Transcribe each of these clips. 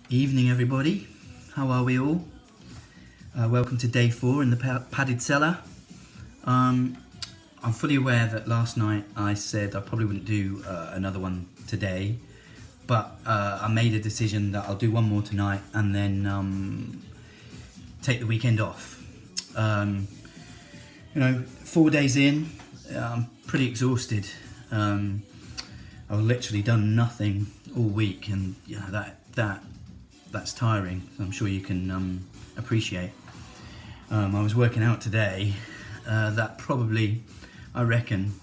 Evening, everybody. How are we all? Welcome to day 4 in the Padded Cellar. I'm fully aware that last night I said I probably wouldn't do another one today, but I made a decision that I'll do one more tonight and then take the weekend off. 4 days in, I'm pretty exhausted. I've literally done nothing all week, and that's tiring. I'm sure you can appreciate. I was working out today that probably, I reckon,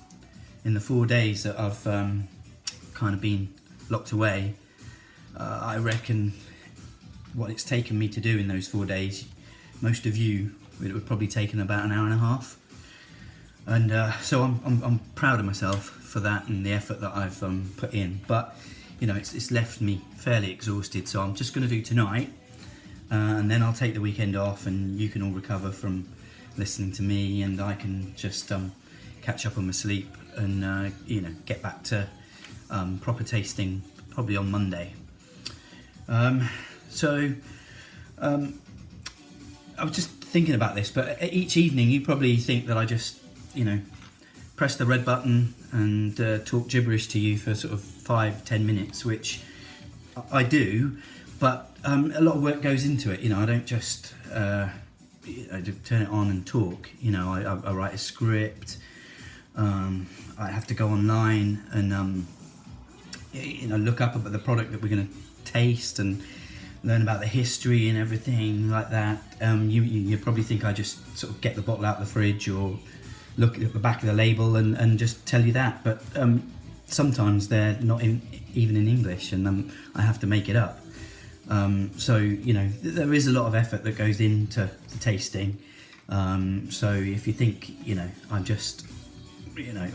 in the 4 days that I've kind of been locked away, I reckon what it's taken me to do in those 4 days, most of you, it would probably taken about an hour and a half. And so I'm proud of myself for that and the effort that I've put in. But it's left me fairly exhausted, so I'm just going to do tonight, and then I'll take the weekend off, and you can all recover from listening to me, and I can just catch up on my sleep and get back to proper tasting probably on Monday. I was just thinking about this, but each evening you probably think that I just press the red button and talk gibberish to you for sort of 5-10 minutes, which I do, but a lot of work goes into it. I don't just turn it on and talk. I write a script. I have to go online and look up about the product that we're going to taste and learn about the history and everything like that. You probably think I just sort of get the bottle out of the fridge or look at the back of the label and just tell you that, but sometimes they're not even in English, and I have to make it up. So there is a lot of effort that goes into the tasting. So if you think I'm just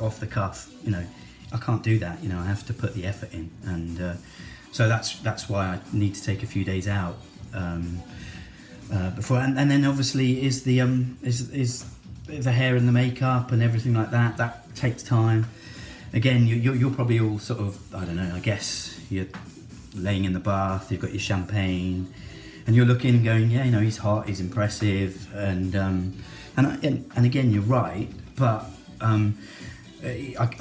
off the cuff, I can't do that. I have to put the effort in, and so that's why I need to take a few days out before, and then obviously is the hair and the makeup and everything like that. That takes time. Again, you're probably all sort of, I don't know, I guess you're laying in the bath, you've got your champagne, and you're looking and going, yeah, he's hot, he's impressive, and again, you're right, but I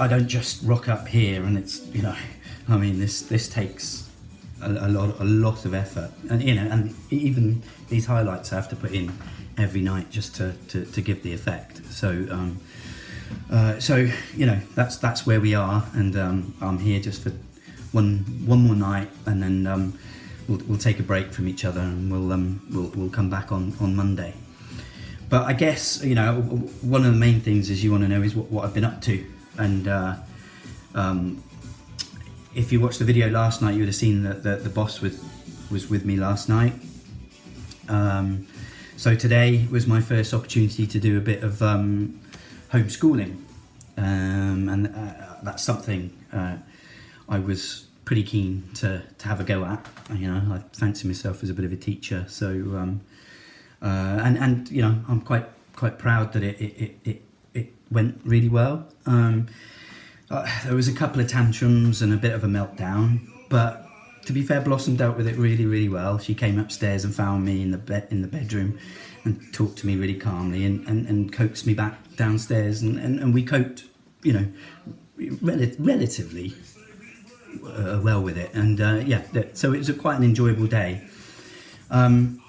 don't just rock up here and it's, this takes a lot of effort, and and even these highlights I have to put in every night just to give the effect. So that's where we are, and I'm here just for one more night, and then we'll take a break from each other, and we'll come back on Monday. But I guess one of the main things is you want to know is what I've been up to, and if you watched the video last night, you would have seen that the boss was with me last night. So today was my first opportunity to do a bit of homeschooling, and that's something I was pretty keen to have a go at. I fancy myself as a bit of a teacher, so I'm quite proud that it went really well. There was a couple of tantrums and a bit of a meltdown, but to be fair, Blossom dealt with it really, really well. She came upstairs and found me in the bedroom and talked to me really calmly and coaxed me back downstairs, and we coped, relatively well with it. And so it was quite an enjoyable day. One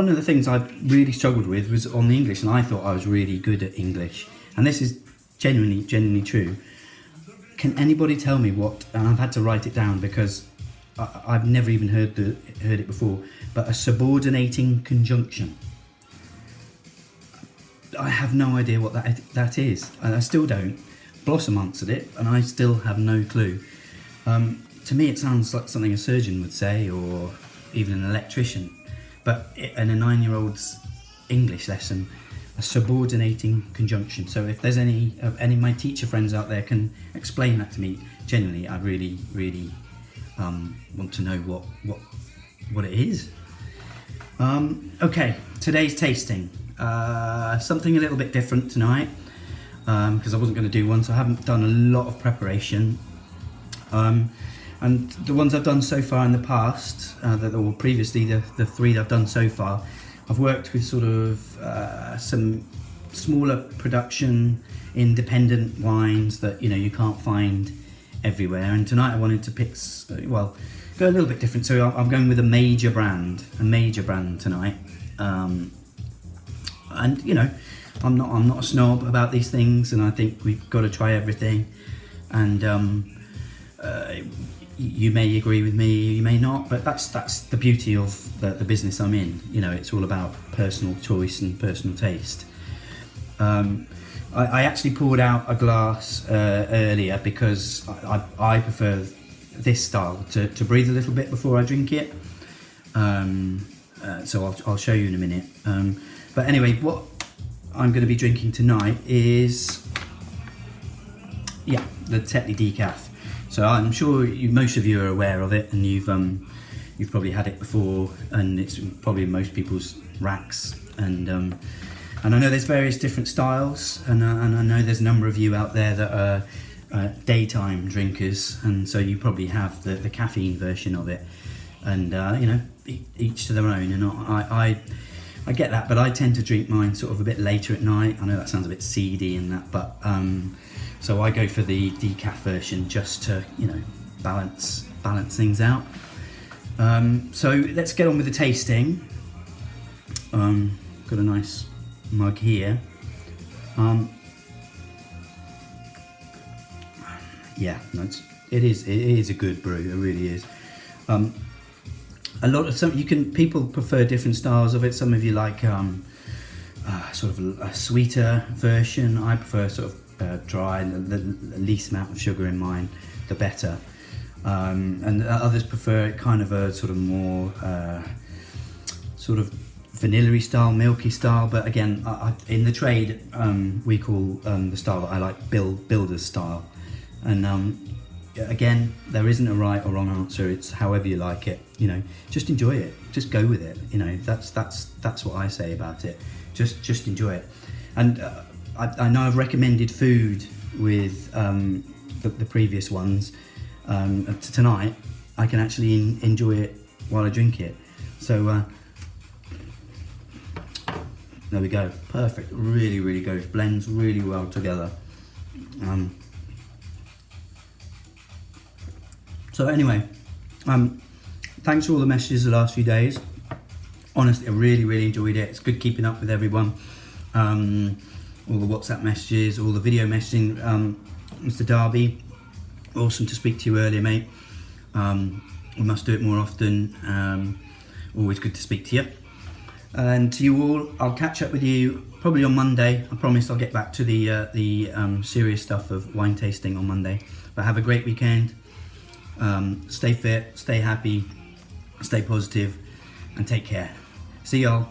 of the things I really struggled with was on the English, and I thought I was really good at English, and this is genuinely true. Can anybody tell me what, and I've had to write it down because I've never even heard it before, but a subordinating conjunction? I have no idea what that is, and I still don't. Blossom answered it, and I still have no clue. To me, it sounds like something a surgeon would say, or even an electrician, but in a 9-year-old's English lesson, a subordinating conjunction. So if there's any of my teacher friends out there can explain that to me, genuinely, I really want to know what it is. Okay, today's tasting. Something a little bit different tonight, because I wasn't going to do one, so I haven't done a lot of preparation. And the ones I've done so far in the past, or previously the 3 that I've done so far, I've worked with sort of some smaller production, independent wines that you can't find everywhere. And tonight I wanted to pick, go a little bit different. So I'm going with a major brand tonight. And I'm not a snob about these things, and I think we've got to try everything. And you may agree with me, you may not, but that's the beauty of the business I'm in. It's all about personal choice and personal taste. I actually poured out a glass earlier because I prefer this style to breathe a little bit before I drink it. So I'll show you in a minute. But anyway, what I'm going to be drinking tonight is the Tetley Decaf. So I'm sure most of you are aware of it, and you've probably had it before, and it's probably in most people's racks. And I know there's various different styles, and I know there's a number of you out there that are daytime drinkers, and so you probably have the caffeine version of it. And each to their own. And I get that, but I tend to drink mine sort of a bit later at night. I know that sounds a bit seedy and that, but so I go for the decaf version just to balance things out. So let's get on with the tasting. Got a nice mug here. It is a good brew. It really is. People prefer different styles of it. Some of you like sort of a sweeter version. I prefer sort of dry, the least amount of sugar in mine, the better. And others prefer it kind of a sort of more sort of vanilla-y style, milky style. But again, in the trade, we call the style that I like builder's style. And again, there isn't a right or wrong answer. It's however you like it. Just enjoy it. Just go with it. That's what I say about it. Just enjoy it. And I know I've recommended food with the previous ones. Tonight, I can actually enjoy it while I drink it. So there we go. Perfect. Really, really goes. Blends really well together. So anyway, thanks for all the messages the last few days. Honestly, I really, really enjoyed it. It's good keeping up with everyone. All the WhatsApp messages, all the video messaging. Mr. Darby, awesome to speak to you earlier, mate. We must do it more often. Always good to speak to you. And to you all, I'll catch up with you probably on Monday. I promise I'll get back to the serious stuff of wine tasting on Monday. But have a great weekend. Stay fit, stay happy, stay positive, and take care. See y'all.